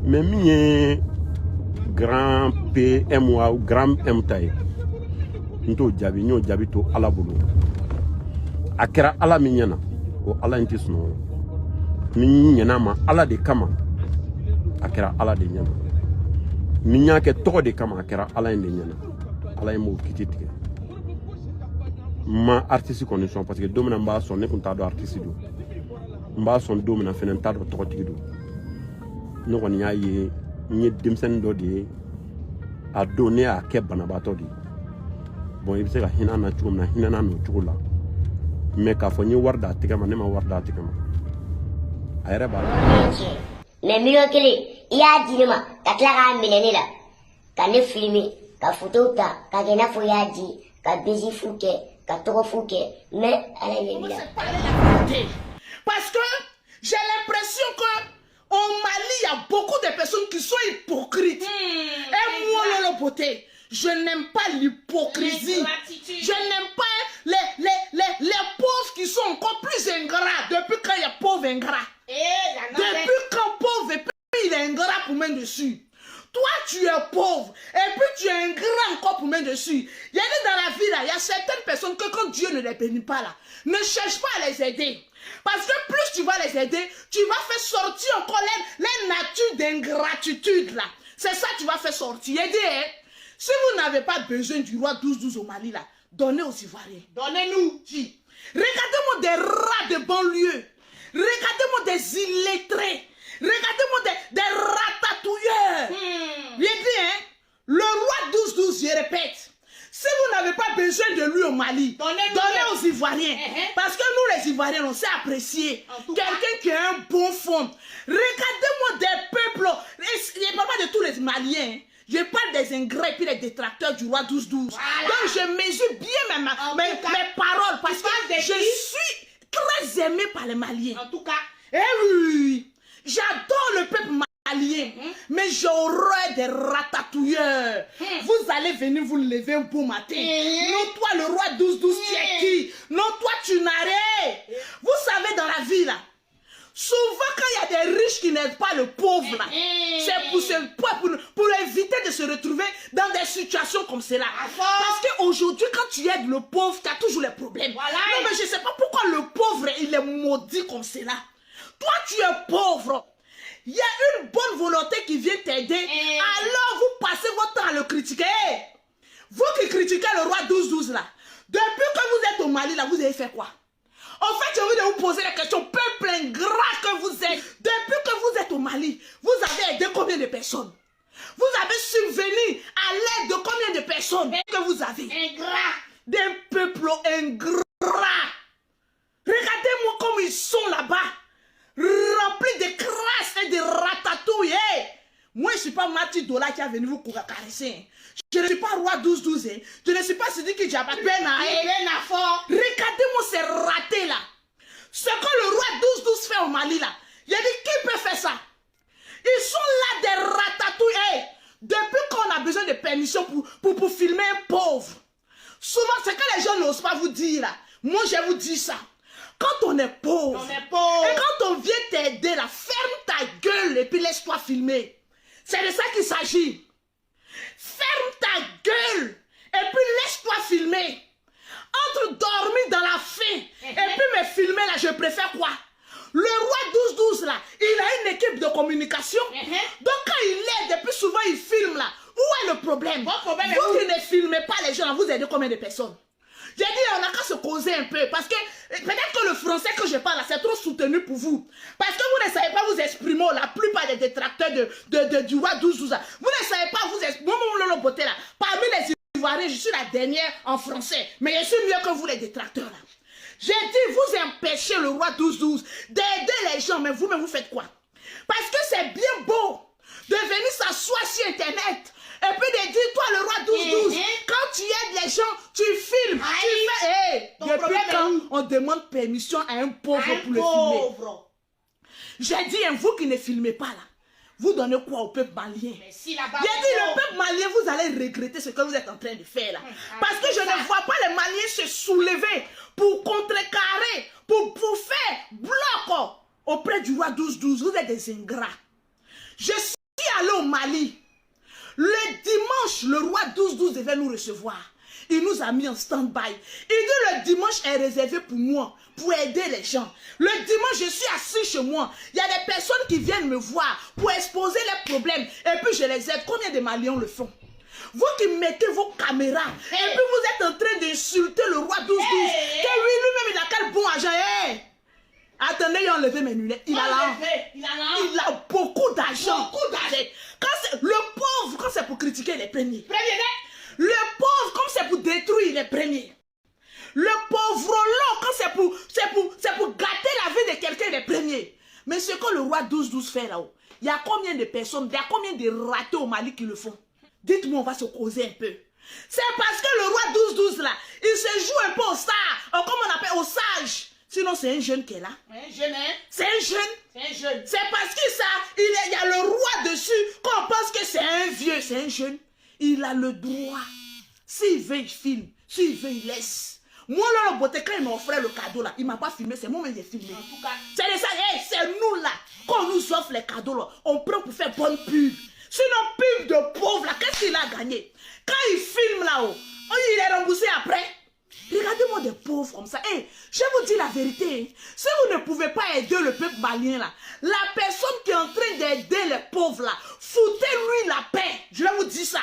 Mais mi grand PMA ou grand M taille. Nto jabi nyo jabi to ala bulu. Akera ala minyana o ala intis no. Minyana ma ala de kama. Akera ala de nyana. Minya ke to de kama akera ala de nyana. Ala mo kititi. Ma artiste condition parce que domina mba son ne kunta do artiste do. Mba son domina fenen ta do to tigi do. No kon ya yi ni dimsen do de a donner à ke banabato di. Bon il se ka hinana chum na hinana no chula. Mais ka fo ni warda tigama ne ma warda tigama. Ayre ba. Mais mieux que les ya dinema ka klara milene la. Ka ne filmer, ka photo ta, ka gena fo ya di, ka bezi fouke, ka toro fouke, mais elle est là. Parce que j'ai l'impression que au Mali, il y a beaucoup de personnes qui sont hypocrites. Et moi, Lolo Beauté, je n'aime pas l'hypocrisie. Je n'aime pas les pauvres qui sont encore plus ingrats. Depuis quand il y a pauvre ingrat. Depuis quand pauvre et puis il est ingrat pour mettre dessus. Toi, tu es pauvre et puis tu es ingrat encore pour mettre dessus. Il y a dans la vie, là, il y a certaines personnes que quand Dieu ne les bénit pas, là, ne cherche pas à les aider. Parce que plus tu vas les aider, tu vas faire sortir encore les natures d'ingratitude là. C'est ça que tu vas faire sortir. Aidez, hein? Si vous n'avez pas besoin du roi 12-12 au Mali là, donnez aux Ivoiriens. Donnez-nous. Regardez-moi des rats de banlieue. Regardez-moi des illettrés. Regardez-moi des ratatouilleurs. Bien dit, hein? Le roi 12-12, je répète. Si vous n'avez pas besoin de lui au Mali, donnez aux Ivoiriens. Parce que nous, les Ivoiriens, on sait apprécier quelqu'un qui a un bon fond. Regardez-moi des peuples. Je ne parle pas de tous les Maliens. Je parle des ingrats et puis les détracteurs du roi 12-12. Voilà. Donc, je mesure bien mes paroles parce que je suis très aimé par les Maliens. En tout cas, eh oui, j'adore le peuple malien, mais j'aurai des ratatouilleurs. Vous allez venir vous lever un beau matin. Non, toi, le roi 12-12, tu es qui? Non, toi, tu n'as rien. Vous savez, dans la vie, là, souvent, quand il y a des riches qui n'aident pas le pauvre, là, c'est pour éviter de se retrouver dans des situations comme cela. Parce qu'aujourd'hui, quand tu aides le pauvre, tu as toujours les problèmes. Voilà. Non, mais je ne sais pas pourquoi le pauvre, il est maudit comme cela. Toi, tu es pauvre. Il y a une bonne volonté qui vient t'aider. Alors, vous passez votre temps à le critiquer. Vous qui critiquez le roi 12-12, là, depuis que vous êtes au Mali, là, vous avez fait quoi? En fait, j'ai envie de vous poser la question, peuple ingrat que vous êtes. Depuis que vous êtes au Mali, vous avez aidé combien de personnes? Vous avez subvenu à l'aide de combien de personnes que vous avez? Ingrat. D'un peuple ingrat. Regardez-moi comme ils sont là-bas. Remplis de crasse et de ratatouilles. Moi, je ne suis pas Mati Dola qui a venu vous caresser. Je ne suis pas roi 12-12. Je ne suis pas celui qui a pas regardez-moi ces ratés là. Ce que le roi 12-12 fait au Mali là. Il a dit qui peut faire ça? Ils sont là des ratatouilles. Depuis qu'on a besoin de permission pour filmer un pauvre. Souvent, c'est que les gens n'osent pas vous dire là. Moi, je vous dis ça. Quand on est pauvre, et quand on vient t'aider là, ferme ta gueule et puis laisse-toi filmer. C'est de ça qu'il s'agit. Ferme ta gueule et puis laisse-toi filmer. Entre dormir dans la faim et puis me filmer là, je préfère quoi? Le roi 12-12 là, il a une équipe de communication. Donc quand il aide, et puis souvent il filme là. Où est le problème? Vous qui ne filmez pas les gens là, vous aidez combien de personnes? J'ai dit, on n'a qu'à se causer un peu. Parce que peut-être que le français que je parle là, c'est trop soutenu pour vous. Parce que vous ne savez pas vous exprimer. La plupart des détracteurs du roi 12-12 là. Vous ne savez pas vous exprimer. Moi, beauté là. Parmi les Ivoiriens, je suis la dernière en français. Mais je suis mieux que vous les détracteurs là. J'ai dit, vous empêchez le roi 12-12 d'aider les gens. Mais vous-même, vous faites quoi? Parce que c'est bien beau de venir s'asseoir sur Internet. Et puis de dire, toi le roi 12-12, quand tu aides les gens, tu filmes, tu fais. Depuis quand on demande permission à un pauvre pour le filmer? J'ai dit, vous qui ne filmez pas là, vous donnez quoi au peuple malien? J'ai dit, le peuple malien, vous allez regretter ce que vous êtes en train de faire là. Parce que je ne vois pas les Maliens se soulever pour contrecarrer, pour faire bloc auprès du roi 12-12. Vous êtes des ingrats. Je suis Mali. Le dimanche, le roi 12-12 devait nous recevoir. Il nous a mis en stand-by. Il dit le dimanche est réservé pour moi, pour aider les gens. Le dimanche, je suis assis chez moi. Il y a des personnes qui viennent me voir pour exposer leurs problèmes. Et puis je les aide. Combien de Maliens le font? Vous qui mettez vos caméras, et puis vous êtes en train d'insulter le roi 12-12. Que lui, lui-même, il a quel bon agent. Attendez, il a enlevé mes lunettes. Il a beaucoup d'argent. Le pauvre, quand c'est pour critiquer, il est premier. Le pauvre, comme c'est pour détruire, il est premier. Le pauvre long, quand c'est pour gâter la vie de quelqu'un, il est premier. Mais ce que le roi 12-12 fait là-haut, il y a combien de personnes, il y a combien de ratés au Mali qui le font? Dites-moi, on va se causer un peu. C'est parce que le roi 12-12 là, il se joue un peu au star, comme on appelle au sage. Sinon, c'est un jeune qui est là. Un jeune, hein? C'est un jeune. C'est un jeune. C'est parce que ça, il y a le roi dessus, qu'on pense que c'est un vieux, c'est un jeune. Il a le droit. S'il veut, il filme. S'il veut, il laisse. Moi, là, le beauté, quand il m'a offert le cadeau, là, il ne m'a pas filmé, c'est moi qui ai filmé. En tout cas, c'est ça, c'est nous, là. Quand on nous offre les cadeaux, là, on prend pour faire bonne pub. Sinon, pub de pauvre, là, qu'est-ce qu'il a gagné? Quand il filme là-haut, il est remboursé après. Regardez-moi des pauvres comme ça. Je vous dis la vérité. Si vous ne pouvez pas aider le peuple malien là, la personne qui est en train d'aider les pauvres là, foutez-lui la paix. Je vais vous dire ça.